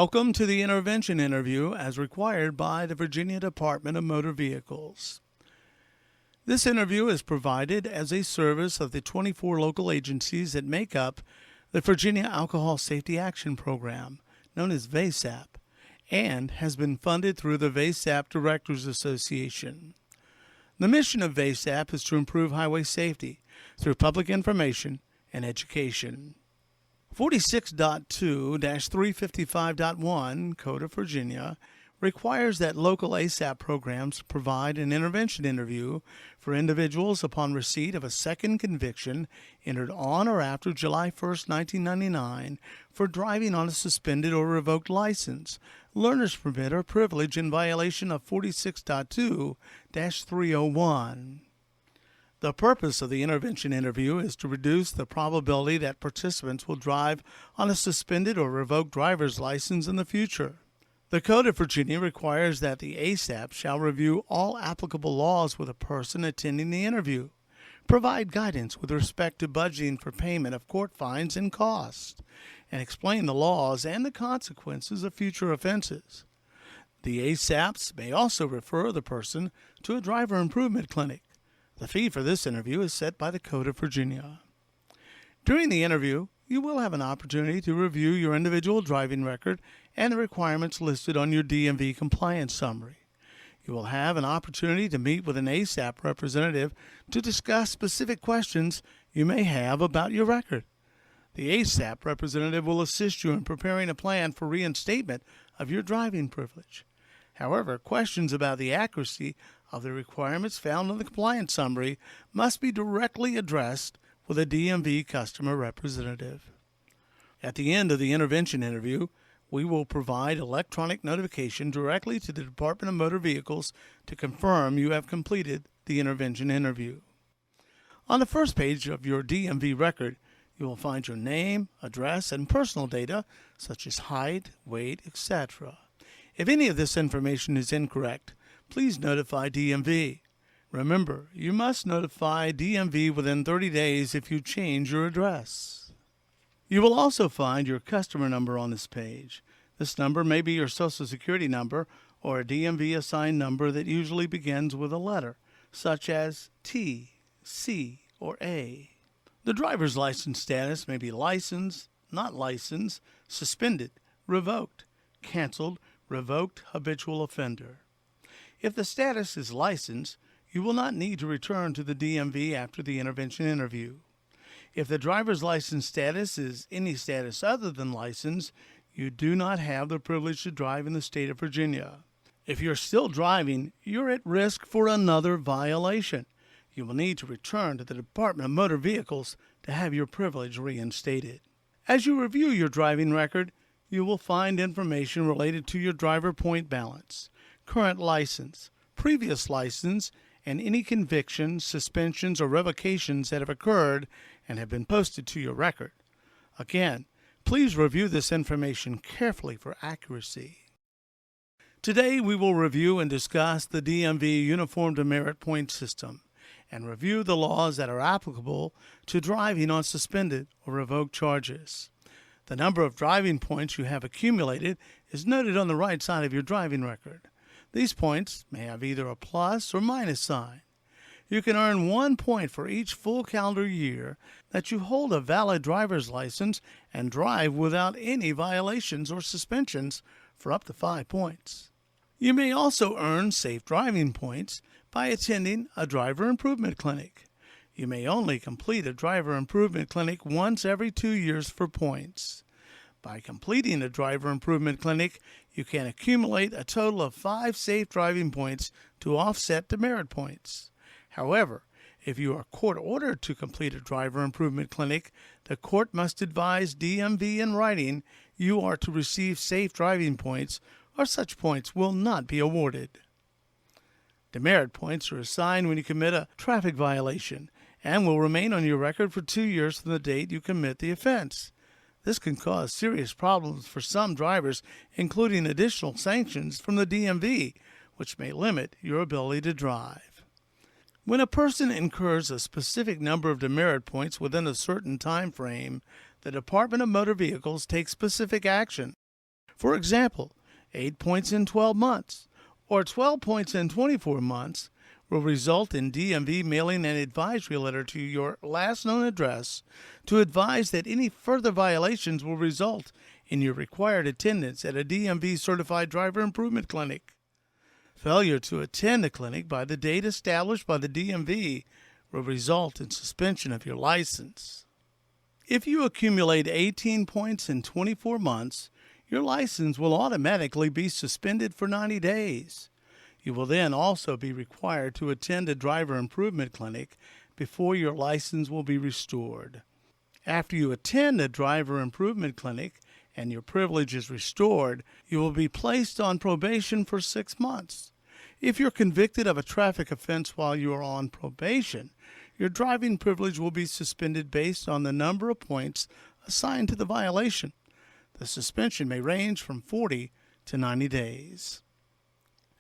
Welcome to the intervention interview as required by the Virginia Department of Motor Vehicles. This interview is provided as a service of the 24 local agencies that make up the Virginia Alcohol Safety Action Program, known as VASAP, and has been funded through the VASAP Directors Association. The mission of VASAP is to improve highway safety through public information and education. 46.2-355.1 Code of Virginia requires that local ASAP programs provide an intervention interview for individuals upon receipt of a second conviction entered on or after July 1, 1999 for driving on a suspended or revoked license, learner's permit, or privilege in violation of 46.2-301. The purpose of the intervention interview is to reduce the probability that participants will drive on a suspended or revoked driver's license in the future. The Code of Virginia requires that the ASAP shall review all applicable laws with a person attending the interview, provide guidance with respect to budgeting for payment of court fines and costs, and explain the laws and the consequences of future offenses. The ASAPs may also refer the person to a driver improvement clinic. The fee for this interview is set by the Code of Virginia. During the interview, you will have an opportunity to review your individual driving record and the requirements listed on your DMV compliance summary. You will have an opportunity to meet with an ASAP representative to discuss specific questions you may have about your record. The ASAP representative will assist you in preparing a plan for reinstatement of your driving privilege. However, questions about the accuracy of the requirements found on the compliance summary must be directly addressed with a DMV customer representative. At the end of the intervention interview, we will provide electronic notification directly to the Department of Motor Vehicles to confirm you have completed the intervention interview. On the first page of your DMV record, you will find your name, address, and personal data such as height, weight, etc. If any of this information is incorrect, please notify DMV. Remember, you must notify DMV within 30 days if you change your address. You will also find your customer number on this page. This number may be your Social Security number or a DMV assigned number that usually begins with a letter, such as T, C, or A. The driver's license status may be licensed, not licensed, suspended, revoked, canceled, revoked habitual offender. If the status is licensed, you will not need to return to the DMV after the intervention interview. If the driver's license status is any status other than license, you do not have the privilege to drive in the state of Virginia. If you're still driving, you're at risk for another violation. You will need to return to the Department of Motor Vehicles to have your privilege reinstated. As you review your driving record, you will find information related to your driver point balance, current license, previous license, and any convictions, suspensions, or revocations that have occurred and have been posted to your record. Again, please review this information carefully for accuracy. Today, we will review and discuss the DMV Uniform Demerit Point System and review the laws that are applicable to driving on suspended or revoked charges. The number of driving points you have accumulated is noted on the right side of your driving record. These points may have either a plus or minus sign. You can earn 1 point for each full calendar year that you hold a valid driver's license and drive without any violations or suspensions for up to 5 points. You may also earn safe driving points by attending a driver improvement clinic. You may only complete a driver improvement clinic once every 2 years for points. By completing a driver improvement clinic, you can accumulate a total of 5 safe driving points to offset demerit points. However, if you are court-ordered to complete a driver improvement clinic, the court must advise DMV in writing you are to receive safe driving points, or such points will not be awarded. Demerit points are assigned when you commit a traffic violation and will remain on your record for 2 years from the date you commit the offense. This can cause serious problems for some drivers, including additional sanctions from the DMV, which may limit your ability to drive. When a person incurs a specific number of demerit points within a certain time frame, the Department of Motor Vehicles takes specific action. For example, 8 points in 12 months or 12 points in 24 months will result in DMV mailing an advisory letter to your last known address to advise that any further violations will result in your required attendance at a DMV certified driver improvement clinic. Failure to attend the clinic by the date established by the DMV will result in suspension of your license. If you accumulate 18 points in 24 months, your license will automatically be suspended for 90 days. You will then also be required to attend a driver improvement clinic before your license will be restored. After you attend a driver improvement clinic and your privilege is restored, you will be placed on probation for 6 months. If you're convicted of a traffic offense while you are on probation, your driving privilege will be suspended based on the number of points assigned to the violation. The suspension may range from 40 to 90 days.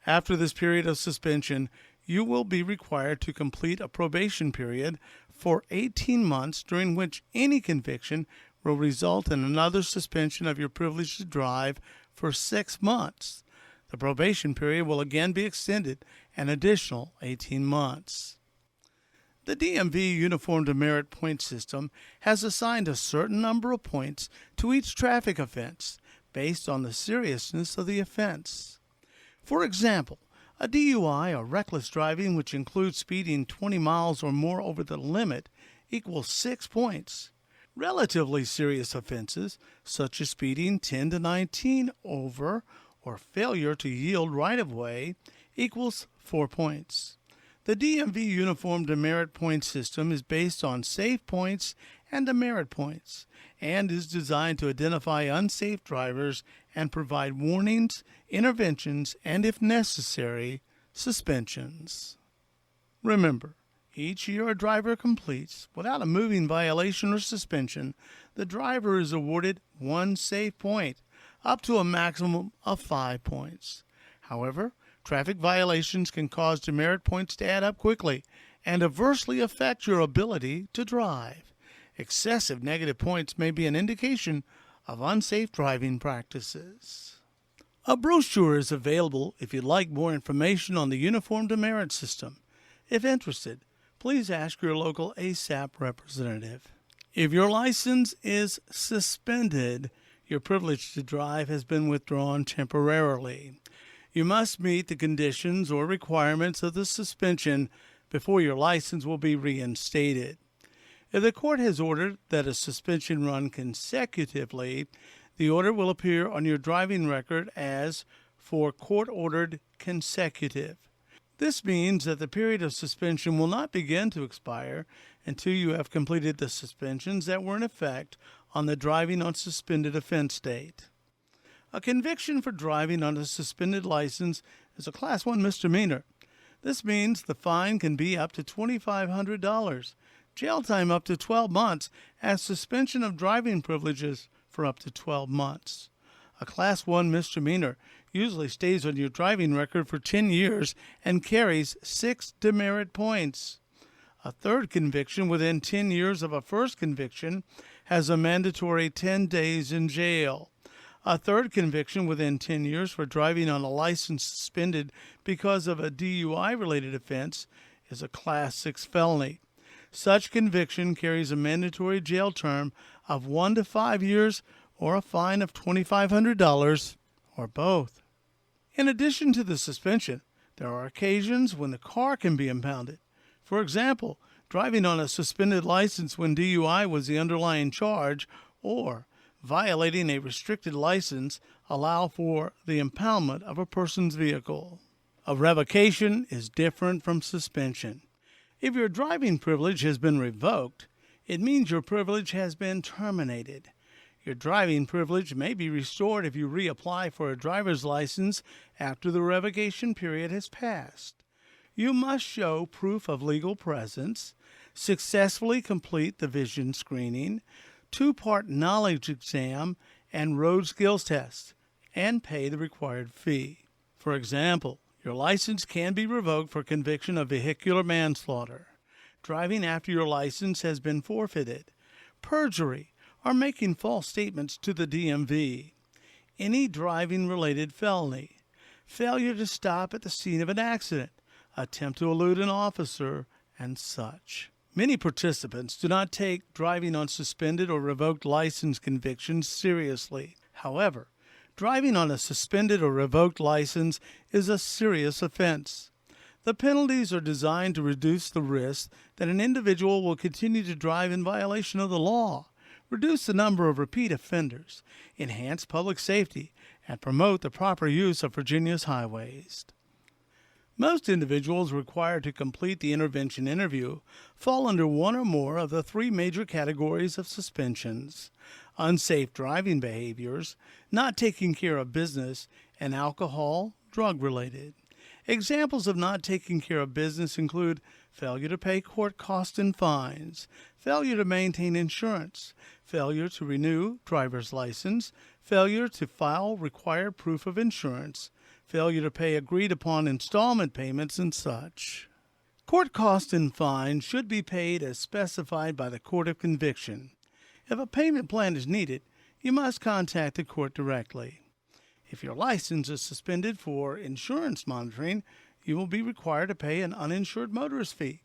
After this period of suspension, you will be required to complete a probation period for 18 months during which any conviction will result in another suspension of your privilege to drive for 6 months. The probation period will again be extended an additional 18 months. The DMV Uniform Demerit Point System has assigned a certain number of points to each traffic offense based on the seriousness of the offense. For example, a DUI or reckless driving, which includes speeding 20 miles or more over the limit, equals 6 points. Relatively serious offenses, such as speeding 10 to 19 over or failure to yield right-of-way, equals 4 points. The DMV Uniform Demerit Point System is based on safe points and demerit points and is designed to identify unsafe drivers and provide warnings, interventions, and, if necessary, suspensions. Remember, each year a driver completes without a moving violation or suspension, the driver is awarded 1 safe point, up to a maximum of 5 points. However, traffic violations can cause demerit points to add up quickly and adversely affect your ability to drive. Excessive negative points may be an indication of unsafe driving practices. A brochure is available if you'd like more information on the Uniform Demerit System. If interested, please ask your local ASAP representative. If your license is suspended, your privilege to drive has been withdrawn temporarily. You must meet the conditions or requirements of the suspension before your license will be reinstated. If the court has ordered that a suspension run consecutively, the order will appear on your driving record as for court-ordered consecutive. This means that the period of suspension will not begin to expire until you have completed the suspensions that were in effect on the driving on suspended offense date. A conviction for driving on a suspended license is a Class 1 misdemeanor. This means the fine can be up to $2,500, jail time up to 12 months, and suspension of driving privileges for up to 12 months. A Class 1 misdemeanor usually stays on your driving record for 10 years and carries 6 demerit points. A third conviction within 10 years of a first conviction has a mandatory 10 days in jail. A third conviction within 10 years for driving on a license suspended because of a DUI-related offense is a Class 6 felony. Such conviction carries a mandatory jail term of 1 to 5 years or a fine of $2,500 or both. In addition to the suspension, there are occasions when the car can be impounded. For example, driving on a suspended license when DUI was the underlying charge, or violating a restricted license allow for the impoundment of a person's vehicle. A revocation is different from suspension. If your driving privilege has been revoked, it means your privilege has been terminated. Your driving privilege may be restored if you reapply for a driver's license after the revocation period has passed. You must show proof of legal presence, successfully complete the vision screening, 2-part knowledge exam, and road skills test, and pay the required fee. For example, your license can be revoked for conviction of vehicular manslaughter, driving after your license has been forfeited, perjury, or making false statements to the DMV. any driving-related felony, failure to stop at the scene of an accident, attempt to elude an officer, and such. Many participants do not take driving on suspended or revoked license convictions seriously. However, driving on a suspended or revoked license is a serious offense. The penalties are designed to reduce the risk that an individual will continue to drive in violation of the law, reduce the number of repeat offenders, enhance public safety, and promote the proper use of Virginia's highways. Most individuals required to complete the intervention interview fall under one or more of the three major categories of suspensions: unsafe driving behaviors, not taking care of business, and alcohol, drug-related. Examples of not taking care of business include failure to pay court costs and fines, failure to maintain insurance, failure to renew driver's license, failure to file required proof of insurance, failure to pay agreed-upon installment payments, and such. Court costs and fines should be paid as specified by the court of conviction. If a payment plan is needed, you must contact the court directly. If your license is suspended for insurance monitoring, you will be required to pay an uninsured motorist fee,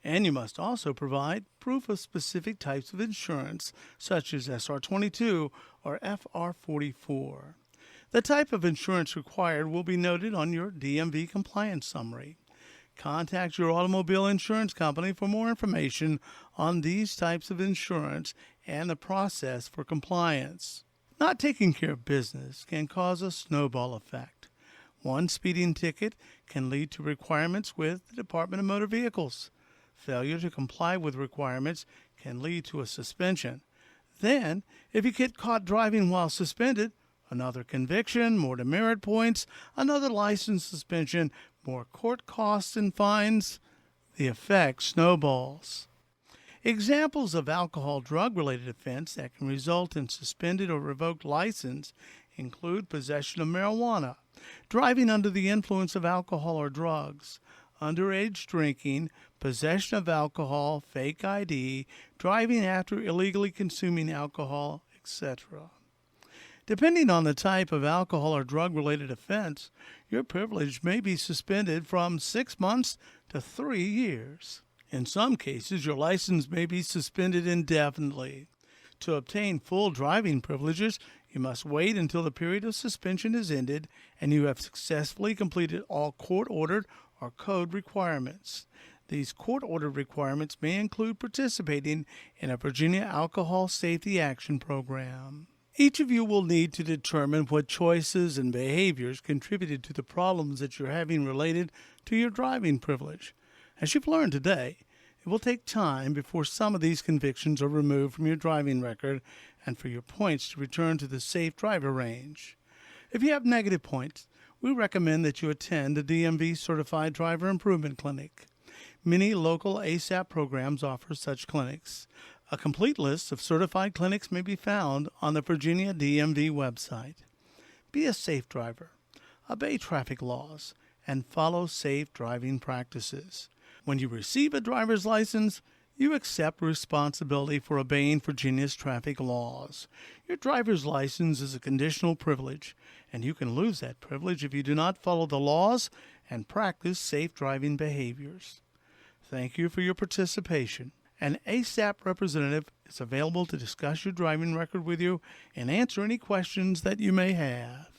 and you must also provide proof of specific types of insurance, such as SR22 or FR44. The type of insurance required will be noted on your DMV compliance summary. Contact your automobile insurance company for more information on these types of insurance and the process for compliance. Not taking care of business can cause a snowball effect. One speeding ticket can lead to requirements with the Department of Motor Vehicles. Failure to comply with requirements can lead to a suspension. Then, if you get caught driving while suspended, another conviction, more demerit points, another license suspension, more court costs and fines. The effect snowballs. Examples of alcohol drug-related offense that can result in suspended or revoked license include possession of marijuana, driving under the influence of alcohol or drugs, underage drinking, possession of alcohol, fake ID, driving after illegally consuming alcohol, etc. Depending on the type of alcohol or drug-related offense, your privilege may be suspended from 6 months to 3 years. In some cases, your license may be suspended indefinitely. To obtain full driving privileges, you must wait until the period of suspension is ended and you have successfully completed all court-ordered or code requirements. These court-ordered requirements may include participating in a Virginia Alcohol Safety Action Program. Each of you will need to determine what choices and behaviors contributed to the problems that you're having related to your driving privilege. As you've learned today, it will take time before some of these convictions are removed from your driving record and for your points to return to the safe driver range. If you have negative points, we recommend that you attend a DMV Certified Driver Improvement Clinic. Many local ASAP programs offer such clinics. A complete list of certified clinics may be found on the Virginia DMV website. Be a safe driver, obey traffic laws, and follow safe driving practices. When you receive a driver's license, you accept responsibility for obeying Virginia's traffic laws. Your driver's license is a conditional privilege, and you can lose that privilege if you do not follow the laws and practice safe driving behaviors. Thank you for your participation. An ASAP representative is available to discuss your driving record with you and answer any questions that you may have.